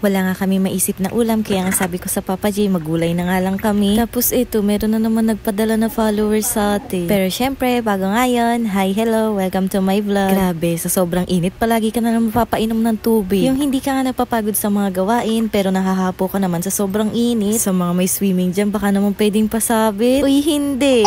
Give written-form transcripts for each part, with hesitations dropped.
Wala nga kami maisip na ulam, kaya nga sabi ko sa Papa J, magulay na nga lang kami. Tapos ito, meron na naman nagpadala na followers sa atin. Pero syempre, bago ngayon, hi, hello, welcome to my vlog. Grabe, sa sobrang init, palagi ka na lang mapapainom ng tubig. Yung hindi ka nga napapagod sa mga gawain, pero nahahapo ka naman sa sobrang init. Sa mga may swimming dyan, baka naman pwedeng pasabit. Uy, hindi.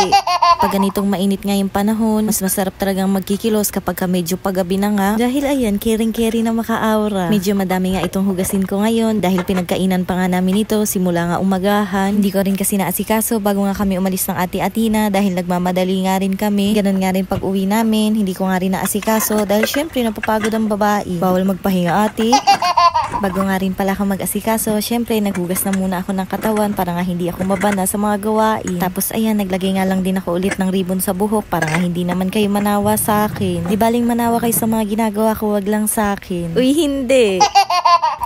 Pag ganitong mainit nga yung panahon, mas masarap talagang magkikilos kapag ka medyo paggabi na nga. Dahil ayan, caring-caring na maka-aura. Medyo madami nga itong hugasin ko ngayon dahil pinagkainan pa nga namin ito simula nga umagahan. Hindi ko rin kasi naasikaso bago nga kami umalis ng Ate Atina dahil nagmamadali nga rin kami. Ganun nga rin pag uwi namin, hindi ko nga rin naasikaso dahil syempre napapagod ang babae. Bawal magpahinga, ate. Bago nga rin pala ako mag-asikaso, syempre naghugas na muna ako ng katawan para nga hindi ako mabana sa mga gawain. Tapos ayan, naglagay nga lang din ako ulit ng ribbon sa buhok para nga hindi naman kayo manawa sa akin. Di baling manawa kayo sa mga ginagawa ko, wag lang sa akin. Uy, hindi.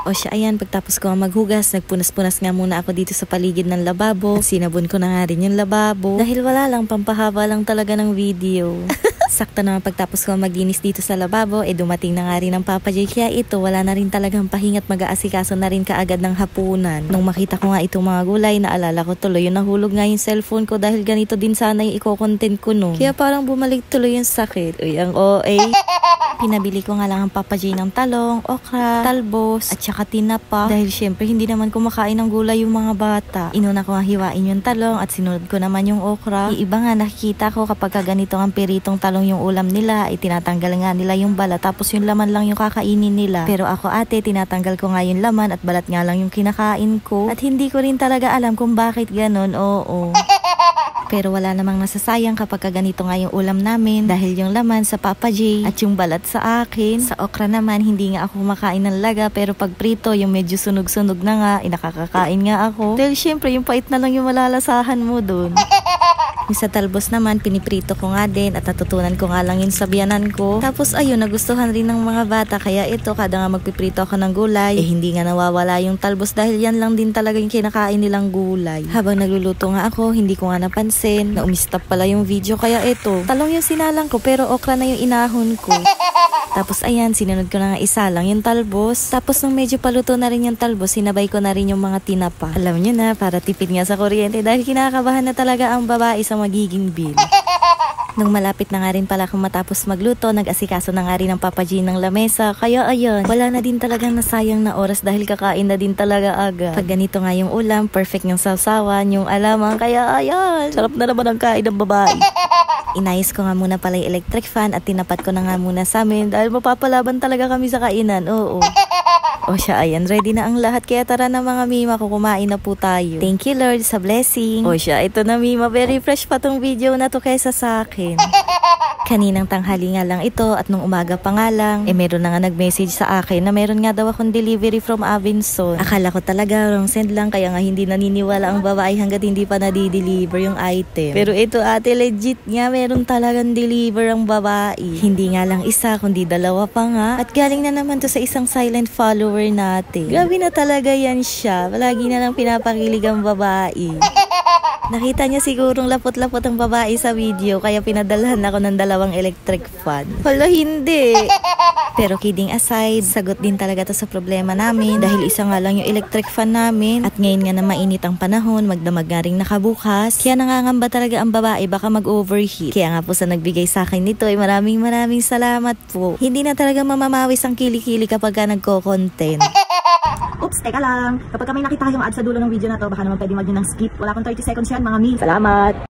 O siya, ayan, pagtapos ko maghugas, nagpunas-punas nga muna ako dito sa paligid ng lababo. Sinabon ko na nga rin yung lababo. Dahil wala lang, pampahaba lang talaga ng video. Sakto naman pagtapos ko maginis dito sa lababo, dumating na nga rin ang Papa J. Kaya ito, wala na rin talagang pahingat, mag-aasikaso na rin kaagad ng hapunan. Nung makita ko nga itong mga gulay, naalala ko tuloy yung nahulog nga yung cellphone ko dahil ganito din sana yung i-content ko no. Kaya parang bumalik tuloy yung sakit. Uy, ang OA. Pinabili ko nga lang ang Papa J ng talong, okra, talbos, at saka tinapa. Dahil syempre hindi naman kumakain ng gulay yung mga bata. Inuna ko nga hiwain yung talong at sinunod ko naman yung okra. Iiba nga nakikita ko kapag ganito ang piritong talong yung ulam nila, tinatanggal nga nila yung balat tapos yung laman lang yung kakainin nila. Pero ako, ate, tinatanggal ko nga yung laman at balat nga lang yung kinakain ko. At hindi ko rin talaga alam kung bakit ganon, oo. Pero wala namang nasasayang kapag ganito nga yung ulam namin dahil yung laman sa Papa J at yung balat sa akin. Sa okra naman, hindi nga ako kumakain ng laga, pero pag prito, yung medyo sunog-sunog na nga, nakakakain nga ako. Dahil syempre, yung pait na lang yung malalasahan mo dun. Yung sa talbos naman, piniprito ko nga din at natutunan ko nga lang yun sa biyanan ko. Tapos ayun, nagustuhan rin ng mga bata, kaya ito, kada nga magpiprito ako ng gulay, hindi nga nawawala yung talbos dahil yan lang din talaga yung kinakain nilang gulay. Habang nagluluto nga ako, hindi ko nga napansin na umistop pala yung video, kaya ito, talong yung sinalang ko pero okra na yung inahon ko. Tapos ayan, sinunod ko na nga isa lang yung talbos. Tapos nung medyo paluto na rin yung talbos, sinabay ko na rin yung mga tinapa. Alam nyo na, para tipid nga sa kuryente dahil kinakabahan na talaga ang babae sa magiging bill. Nung malapit na nga rin pala akong matapos magluto, nag-asikaso na nga rin ang Papa G ng lamesa. Kaya ayun, wala na din talagang nasayang na oras dahil kakain na din talaga agad. Pag ganito nga yung ulam, perfect yung sawsawan, yung alamang. Kaya ayun, sarap na naman ang kain ng babae. Inayos ko nga muna pala yung electric fan at tinapat ko na nga muna sa amin dahil mapapalaban talaga kami sa kainan, oo. O siya, ayan, ready na ang lahat. Kaya tara na mga Mima, kukumain na po tayo. Thank you Lord sa blessing. O siya, ito na Mima, very fresh pa tong video na to kaysa sa akin. Kaninang tanghali nga lang ito at nung umaga pa nga lang, meron na nga nag-message sa akin na meron nga daw akong delivery from Avinson. Akala ko talaga wrong send lang, kaya nga hindi naniniwala ang babae hanggat hindi pa nadi-deliver yung item. Pero ito, ate, legit nga, meron talagang deliver ang babae. Hindi nga lang isa, kundi dalawa pa nga. At galing na naman to sa isang silent follower natin. Grabe na talaga yan siya. Palagi na lang pinapakilig ang babae. Nakita niya sigurong lapot-lapot ang babae sa video, kaya pinadalhan ako ng dalawang electric fan. Hala, hindi. Pero kidding aside, sagot din talaga to sa problema namin dahil isa nga lang yung electric fan namin at ngayon nga na mainit ang panahon, magdamag nga rin nakabukas. Kaya nangangamba talaga ang babae baka mag-overheat. Kaya nga po sa nagbigay sa akin nito ay maraming salamat po. Hindi na talaga mamamawis ang kilikili kapag ka nagko-content. Oops, teka lang. Kapag may nakita kayong ad sa dulo ng video na to, baka naman pwede mag-yun ng skip. Wala akong 30 seconds yan, mga mi. Salamat!